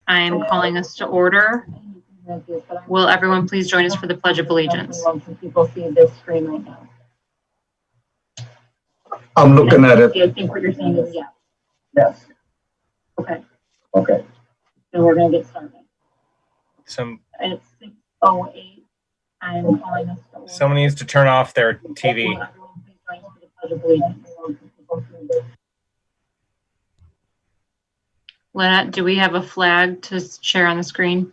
I am calling us to order. Will everyone please join us for the Pledge of Allegiance? People see this screen right now. I'm looking at it. I think what you're saying is yes. Yes. Okay. Okay. So we're going to get started. And it's 6:08. I'm calling us to order. someone needs to turn off their TV. Will everyone please join us for the Pledge of Allegiance? Lynette, do we have a flag to share on the screen?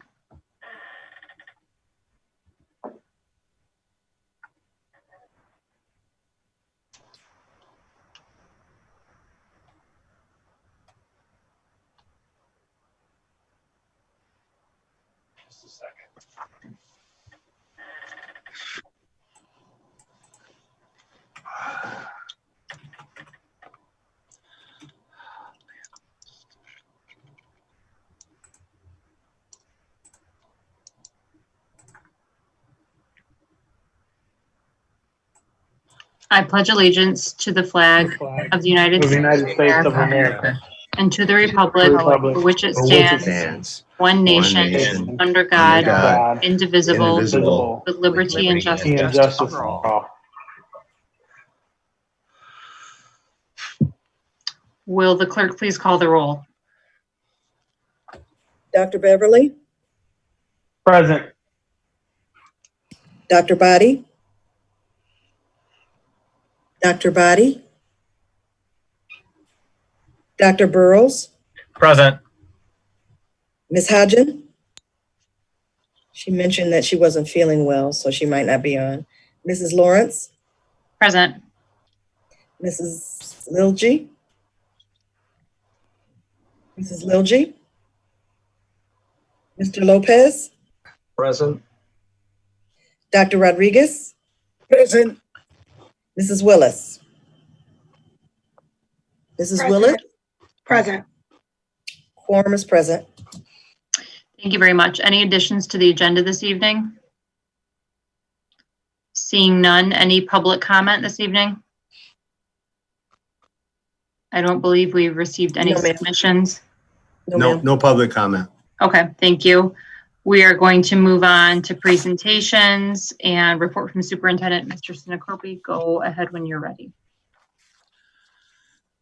Just a second. I pledge allegiance to the flag of the United States of America, and to the republic for which it stands, one nation, under God, indivisible, with liberty and justice for all. Will the clerk please call the roll? Dr. Beverly, Present. Dr. Body, Dr. Body, Dr. Burrows, Present. Ms. Hodgen. She mentioned that she wasn't feeling well, so she might not be on. Mrs. Lawrence, Present. Mrs. Lilgy, Mrs. Lilgy, Mr. Lopez, Present. Dr. Rodriguez, Present. Mrs. Willis. Mrs. Willis, Present. quorum is present. Thank you very much. Any additions to the agenda this evening? Seeing none, any public comment this evening? I don't believe we've received any No, ma'am. submissions. ma'am. No public comment. Okay, thank you. We are going to move on to presentations and report from Superintendent Mr. Sinacropi. Go ahead when you're ready.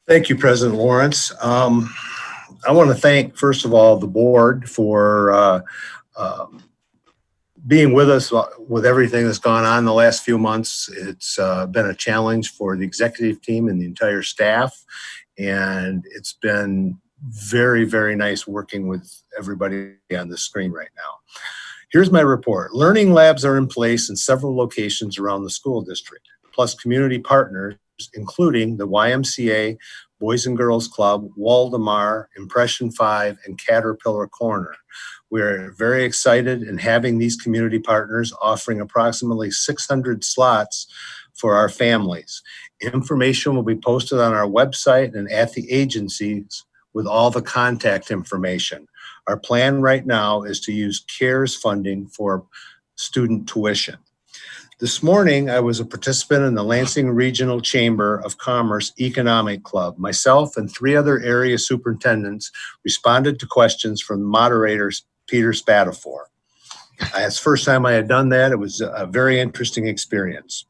Thank you, President Lawrence. I want to thank, first of all, the board for being with us with everything that's gone on the last few months. It's been a challenge for the executive team and the entire staff, and it's been very, very nice working with everybody on the screen right now. Here's my report. Learning labs are in place in several locations around the school district, plus community partners, including the YMCA, Boys and Girls Club, Waldemar, Impression 5, and Caterpillar Corner. We're very excited in having these community partners offering approximately 600 slots for our families. Information will be posted on our website and at the agencies with all the contact information. Our plan right now is to use CARES funding for student tuition. This morning, I was a participant in the Lansing Regional Chamber of Commerce Economic Club. Myself and 3 other area superintendents responded to questions from moderator Peter Spatafor. It's the first time I had done that. It was a very interesting experience.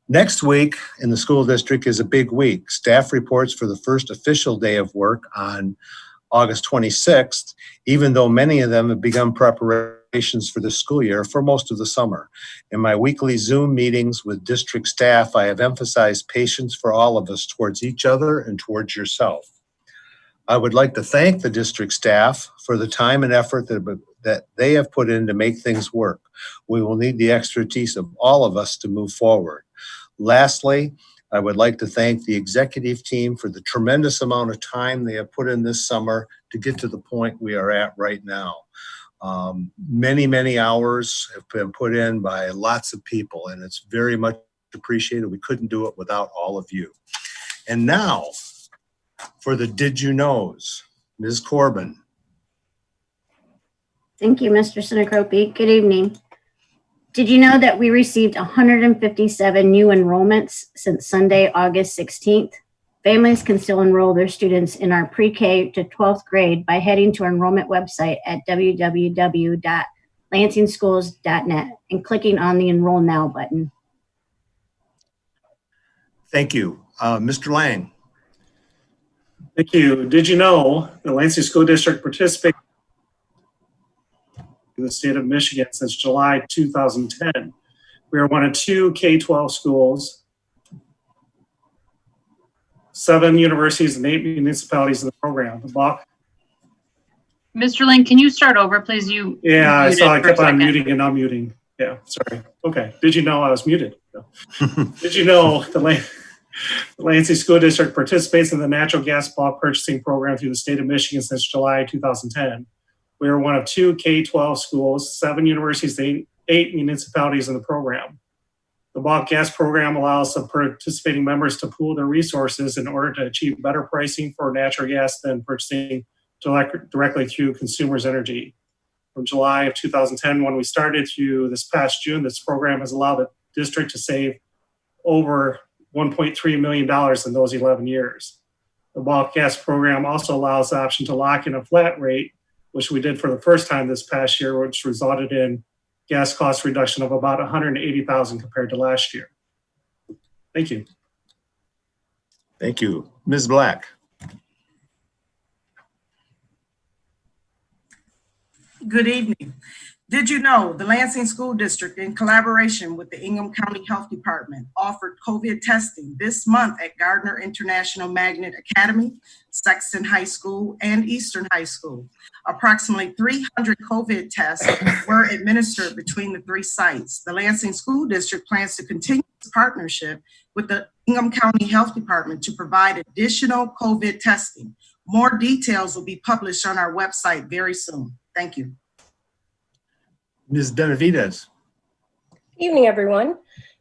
Next week in the school district is a big week. Staff reports for the first official day of work on August 26th, even though many of them have begun preparations for the school year for most of the summer. In my weekly Zoom meetings with district staff, I have emphasized patience for all of us towards each other and towards yourself. I would like to thank the district staff for the time and effort that they have put in to make things work. We will need the expertise of all of us to move forward. Lastly, I would like to thank the executive team for the tremendous amount of time they have put in this summer to get to the point we are at right now. Many, many hours have been put in by lots of people, and it's very much appreciated. We couldn't do it without all of you. And now, for the Did You Knows, Ms. Corbin. Thank you, Mr. Sinacropi. Good evening. Did you know that we received 157 new enrollments since Sunday, August 16th? Families can still enroll their students in our pre-K to 12th grade by heading to our enrollment website at www.lansingschools.net and clicking on the Enroll Now button. Thank you. Mr. Lang. Thank you. Did you know the Lansing School District participates in the state of Michigan since July 2010? We are one of 2 K-12 schools, 7 universities, and 8 municipalities in the program. The block. Mr. Lane, can you start over, please? Yeah, I saw I muted for a kept on second. muting and unmuting. Yeah, sorry. Okay. Did you know I was muted? No. Did you know the Lansing School District participates in the natural gas bulk purchasing program through the state of Michigan since July 2010. We are one of 2 K-12 schools, 7 universities, 8 municipalities in the program. The bulk gas program allows the participating members to pool their resources in order to achieve better pricing for natural gas than purchasing directly through consumers' energy. From July of 2010, when we started, to this past June, this program has allowed the district to save over $1.3 million in those 11 years. The bulk gas program also allows the option to lock in a flat rate, which we did for the first time this past year, which resulted in gas cost reduction of about $180,000 compared to last year. Thank you. Thank you. Ms. Black. Good evening. Did you know the Lansing School District, in collaboration with the Ingham County Health Department, offered COVID testing this month at Gardner International Magnet Academy, Sexton High School, and Eastern High School? Approximately 300 COVID tests were administered between the 3 sites. The Lansing School District plans to continue its partnership with the Ingham County Health Department to provide additional COVID testing. More details will be published on our website very soon. Thank you. Ms. Benavides. Evening, everyone.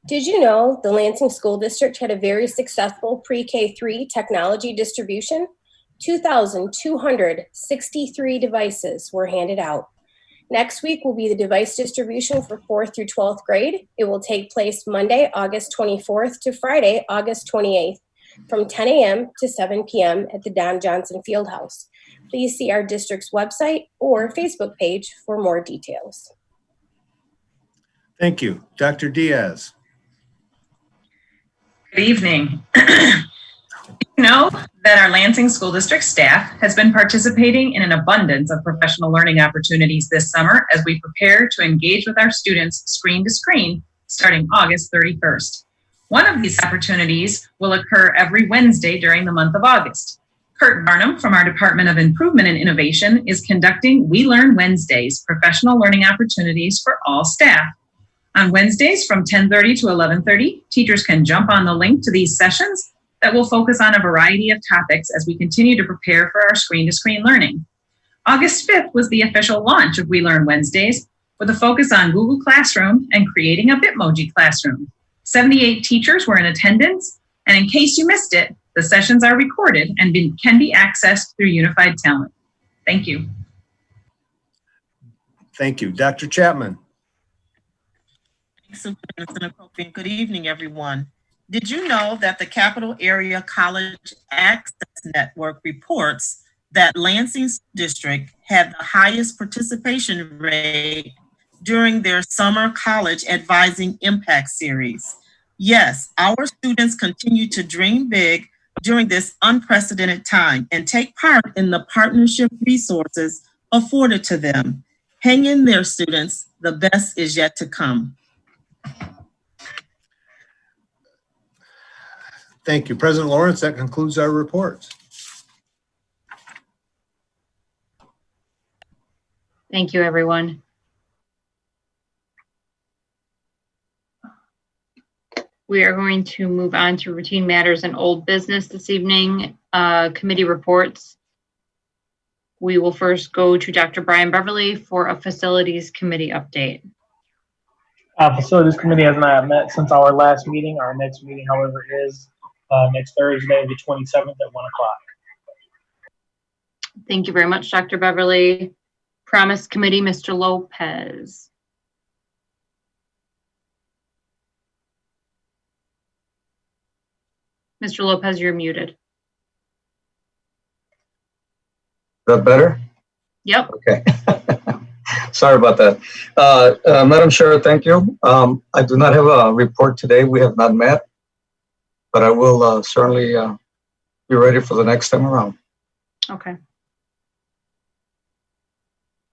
Did you know the Lansing School District had a very successful pre-K-3 technology distribution? 2,263 devices were handed out. Next week will be the device distribution for 4th through 12th grade. It will take place Monday, August 24th to Friday, August 28th, from 10 a.m. to 7 p.m. at the Don Johnson Fieldhouse. Please see our district's website or Facebook page for more details. Thank you. Dr. Diaz. Good evening. You know that our Lansing School District staff has been participating in an abundance of professional learning opportunities this summer as we prepare to engage with our students screen to screen starting August 31st. One of these opportunities will occur every Wednesday during the month of August. Kurt Barnum from our Department of Improvement and Innovation is conducting We Learn Wednesdays, professional learning opportunities for all staff. On Wednesdays from 10:30 to 11:30, teachers can jump on the link to these sessions that will focus on a variety of topics as we continue to prepare for our screen-to-screen learning. August 5th was the official launch of We Learn Wednesdays with a focus on Google Classroom and creating a Bitmoji classroom. 78 teachers were in attendance, and in case you missed it, the sessions are recorded and can be accessed through Unified Talent. Thank you. Thank you. Dr. Chapman. Good evening, everyone. Did you know that the Capital Area College Access Network reports that Lansing District had the highest participation rate during their Summer College Advising Impact Series? Yes, our students continue to dream big during this unprecedented time and take part in the partnership resources afforded to them. Hang in there, students. The best is yet to come. Thank you. President Lawrence, that concludes our reports. Thank you, everyone. We are going to move on to routine matters and old business this evening. Committee reports. We will first go to Dr. Brian Beverly for a facilities committee update. Facilities committee has not met since our last meeting. Our next meeting, however, is next Thursday, the 27th at 1 o'clock. Thank you very much, Dr. Beverly. Promise committee, Mr. Lopez. Mr. Lopez, you're muted. that better? Yep. Okay. Sorry about that. Madam Chair, thank you. I do not have a report today. We have not met, but I will certainly be ready for the next time around. Okay.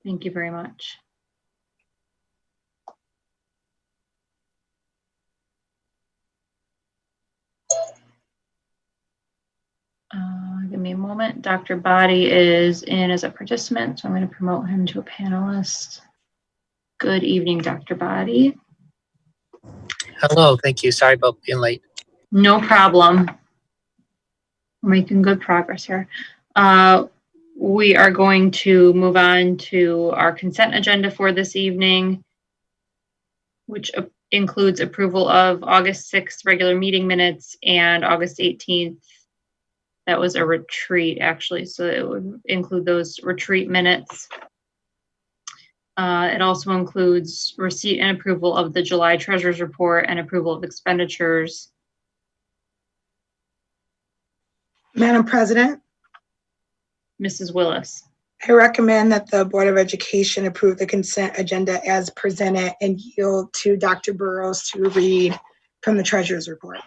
Thank you very much. Give me a moment. Dr. Body is in as a participant, so I'm going to promote him to a panelist. Good evening, Dr. Body. Hello, thank you. Sorry about being late. No problem. We're making good progress here. We are going to move on to our consent agenda for this evening, which includes approval of August 6th regular meeting minutes and August 18th. That was a retreat, actually, so it would include those retreat minutes. It also includes receipt and approval of the July Treasurer's Report and approval of expenditures. Madam President, Mrs. Willis. I recommend that the Board of Education approve the consent agenda as presented and yield to Dr. Burrows to read from the Treasurer's Report.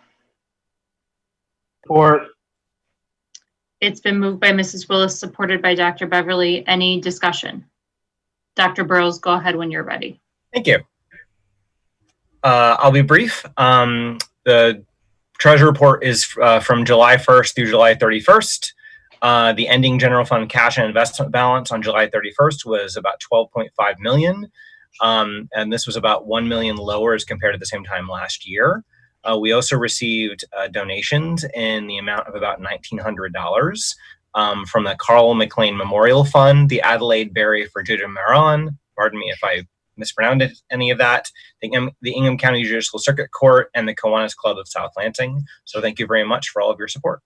Or It's been moved by Mrs. Willis, supported by Dr. Beverly. Any discussion? Dr. Burrows, go ahead when you're ready. Thank you. I'll be brief. The Treasury Report is from July 1st through July 31st. The ending general fund cash and investment balance on July 31st was about 12.5 million. And this was about 1 million lower as compared to the same time last year. We also received donations in the amount of about $1,900 from the Carl McLean Memorial Fund, the Adelaide Berry for Judah Maron, pardon me if I mispronounced any of that, the Ingham County Judicial Circuit Court, and the Kiwanis Club of South Lansing. So thank you very much for all of your support.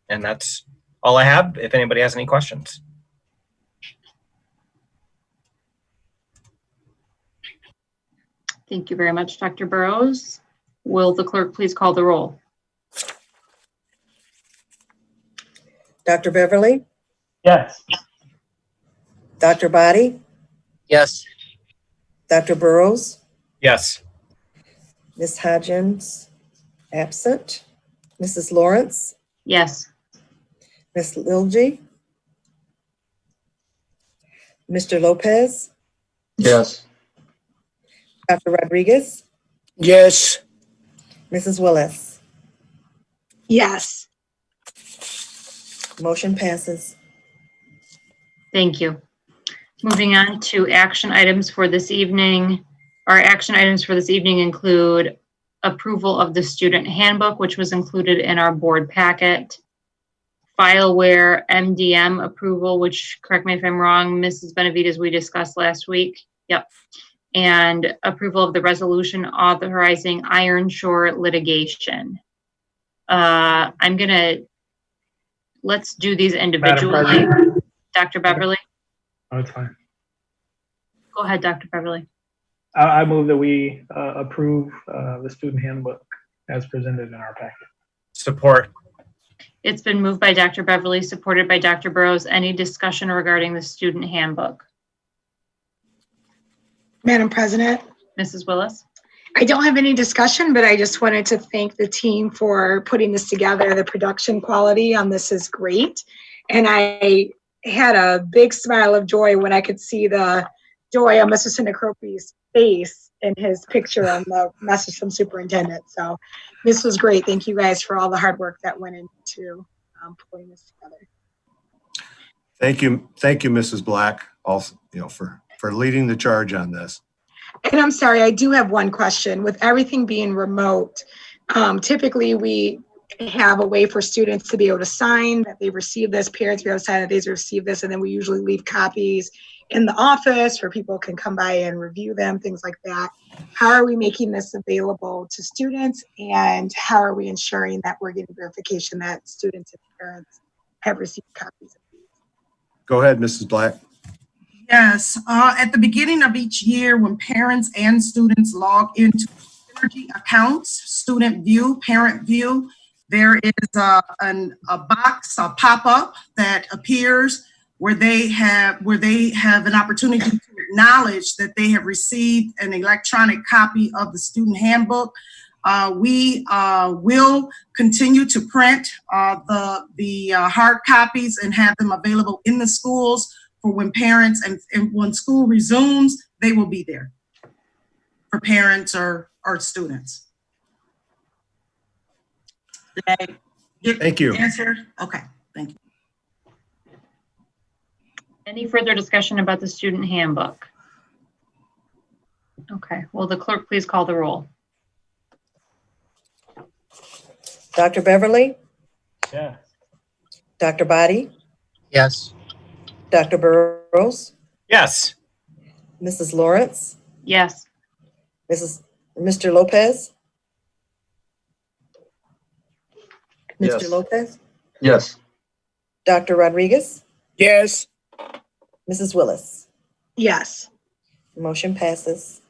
And that's all I have, if anybody has any questions. Thank you very much, Dr. Burrows. Will the clerk please call the roll? Dr. Beverly, yes. Dr. Body, Yes, Dr. Burrows, Yes. Ms. Hodgins, absent. Mrs. Lawrence, Yes. Ms. Lilji, Mr. Lopez, Yes. Dr. Rodriguez, Yes. Mrs. Willis. Yes. Motion passes. Thank you. Moving on to action items for this evening. Our action items for this evening include approval of the student handbook, which was included in our board packet. Fileware MDM approval, which, correct me if I'm wrong, Mrs. Benavides, we discussed last week. Yep. And approval of the resolution authorizing Iron Shore litigation. Let's do these individually. Dr. Beverly? Oh, it's fine. Go ahead, Dr. Beverly. I move that we approve the student handbook as presented in our packet. Support. It's been moved by Dr. Beverly, supported by Dr. Burrows. Any discussion regarding the student handbook? Madam President, Mrs. Willis? I don't have any discussion, but I just wanted to thank the team for putting this together. The production quality on this is great. And I had a big smile of joy when I could see the joy on Mr. Sinacropi's face in his picture on the message from superintendent. So this was great. Thank you guys for all the hard work that went into pulling this together. Thank you, Mrs. Black, also, for leading the charge on this. And I'm sorry, I do have one question. With everything being remote, typically we have a way for students to be able to sign that they received this, parents be able to sign that they received this, and then we usually leave copies in the office where people can come by and review them, things like that. How are we making this available to students, and how are we ensuring that we're getting verification that students and parents have received copies of these? Go ahead, Mrs. Black. Yes, at the beginning of each year, when parents and students log into Energy accounts, student view, parent view, there is a box, a pop-up that appears where they have an opportunity to acknowledge that they have received an electronic copy of the student handbook. We will continue to print the hard copies and have them available in the schools for when parents and when school resumes, they will be there for parents or students. Did I get Thank you. the answer? Okay, thank you. Any further discussion about the student handbook? Okay, will the clerk please call the roll? Dr. Beverly, Yes. Dr. Body, Yes. Dr. Burrows, Yes. Mrs. Lawrence, Yes. Mr. Lopez, Yes. Mr. Lopez, Yes. Dr. Rodriguez, Yes. Mrs. Willis. Yes. Motion passes.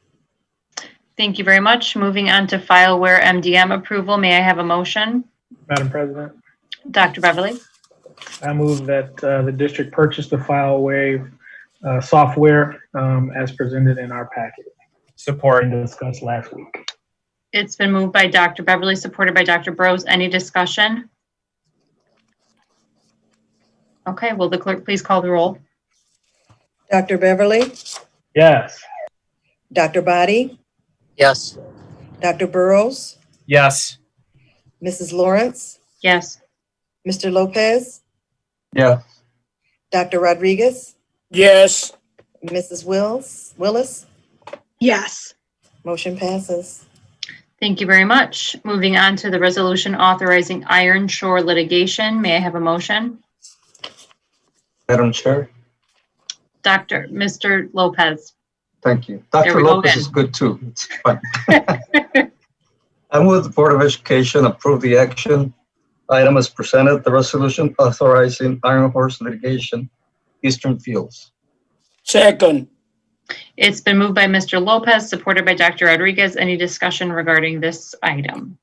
Thank you very much. Moving on to fileware MDM approval. May I have a motion? Madam President, Dr. Beverly? I move that the district purchase the FileWave software as presented in our packet Support. and discussed last week. It's been moved by Dr. Beverly, supported by Dr. Burrows. Any discussion? Okay, will the clerk please call the roll? Dr. Beverly, Yes. Dr. Body, Yes. Dr. Burrows, Yes. Mrs. Lawrence, Yes. Mr. Lopez, Yeah. Dr. Rodriguez, Yes. Mrs. Willis. Yes. Motion passes. Thank you very much. Moving on to the resolution authorizing Iron Shore litigation. May I have a motion? Madam Chair, Mr. Lopez. thank you. There Dr. we go Lopez again. is good too. It's fine. I move the Board of Education approve the action item as presented, the resolution authorizing Iron Horse litigation, Eastern Fields. Second. It's been moved by Mr. Lopez, supported by Dr. Rodriguez. Any discussion regarding this item?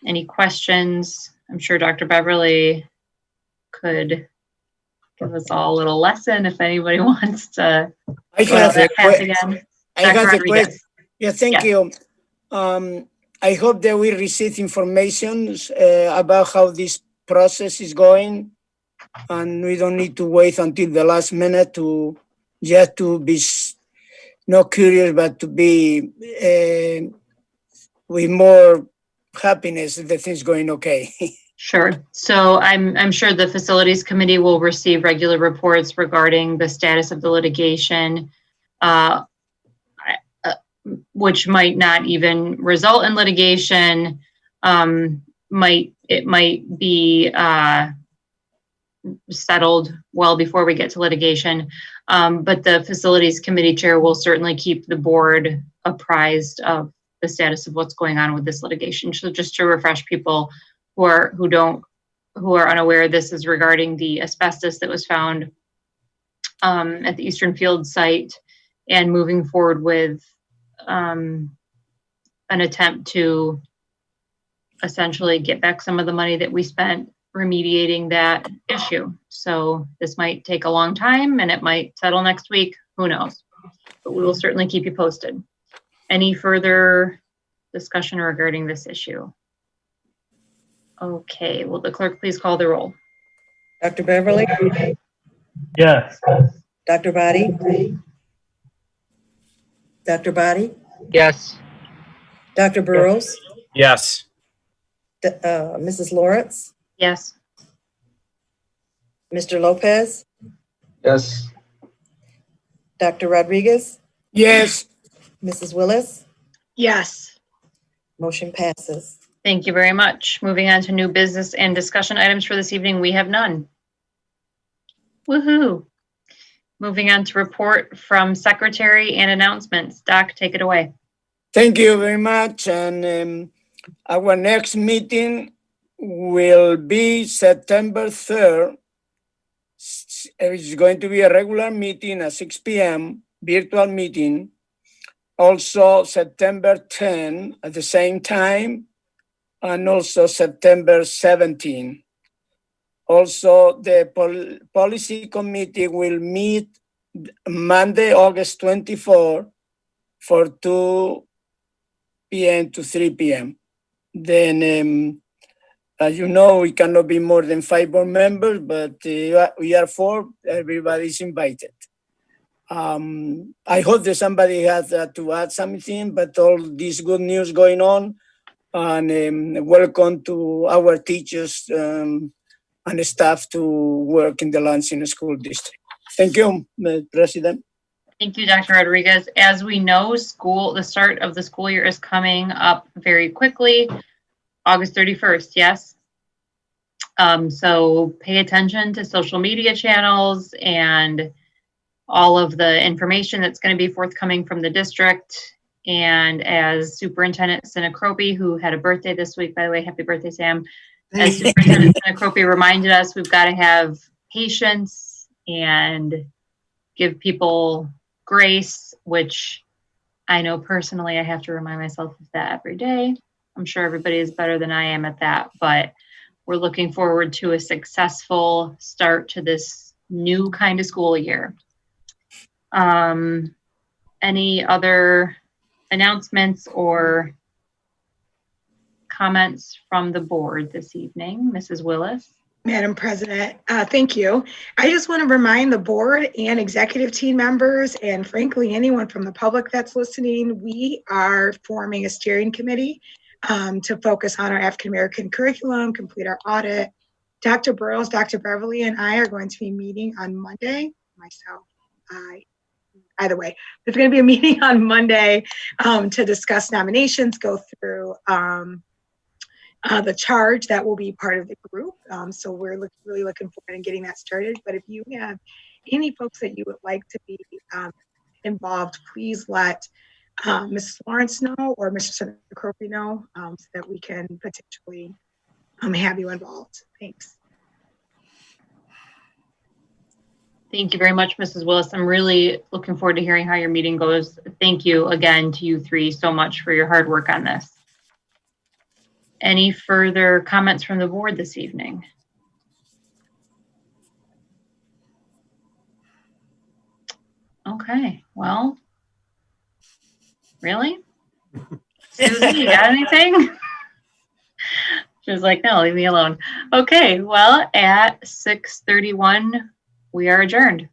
Any questions? I'm sure Dr. Beverly could give us all a little lesson if anybody wants to I go down have a that path que- again. I Dr. have a Rodriguez. question. Yeah, thank Yes. you. I hope that we receive information about how this process is going, and we don't need to wait until the last minute to just to be not curious, but to be with more happiness if the thing's going okay. Sure. So I'm sure the facilities committee will receive regular reports regarding the status of the litigation, which might not even result in litigation. It might be settled well before we get to litigation. But the facilities committee chair will certainly keep the board apprised of the status of what's going on with this litigation. So just to refresh people who are unaware, this is regarding the asbestos that was found at the Eastern Field site, and moving forward with an attempt to essentially get back some of the money that we spent remediating that issue. So this might take a long time and it might settle next week, who knows? But we will certainly keep you posted. Any further discussion regarding this issue? Okay, will the clerk please call the roll? Dr. Beverly, Yes. Dr. Body, Dr. Body, Yes. Dr. Burrows, Yes. Mrs. Lawrence, Yes. Mr. Lopez, Yes. Dr. Rodriguez, Yes. Mrs. Willis. Yes. Motion passes. Thank you very much. Moving on to new business and discussion items for this evening, we have none. Woohoo. Moving on to report from secretary and announcements. Doc, take it away. Thank you very much. And our next meeting will be September 3rd. It's going to be a regular meeting at 6 p.m., virtual meeting. Also September 10 at the same time, and also September 17. Also, the policy committee will meet Monday, August 24 for 2 p.m. to 3 p.m. Then, as you know, we cannot be more than 5 board members, but we are 4. Everybody's invited. I hope that somebody has to add something, but all this good news going on, and welcome to our teachers and staff to work in the Lansing School District. Thank you, Mr. President. Thank you, Dr. Rodriguez. As we know, the start of the school year is coming up very quickly, August 31st, yes? So pay attention to social media channels and all of the information that's going to be forthcoming from the district. And as Superintendent Sinacropi, who had a birthday this week, by the way, happy birthday, Sam. As Superintendent Sinacropi reminded us, we've got to have patience and give people grace, which I know personally I have to remind myself of that every day. I'm sure everybody is better than I am at that, but we're looking forward to a successful start to this new kind of school year. Any other announcements or comments from the board this evening? Mrs. Willis? Madam President, thank you. I just want to remind the board and executive team members, and frankly, anyone from the public that's listening, we are forming a steering committee to focus on our African American curriculum, complete our audit. Dr. Burrows, Dr. Beverly, and I are going to be meeting on Monday. Either way, there's going to be a meeting on Monday to discuss nominations, go through the charge that will be part of the group. So we're really looking forward to getting that started. But if you have any folks that you would like to be involved, please let Mrs. Lawrence know or Mr. Sinacropi know so that we can potentially have you involved. Thanks. Thank you very much, Mrs. Willis. I'm really looking forward to hearing how your meeting goes. Thank you again to you 3 so much for your hard work on this. Any further comments from the board this evening? Okay, well, really? Susie, you got anything? She was like, no, leave me alone. Okay, well, at 6:31, we are adjourned.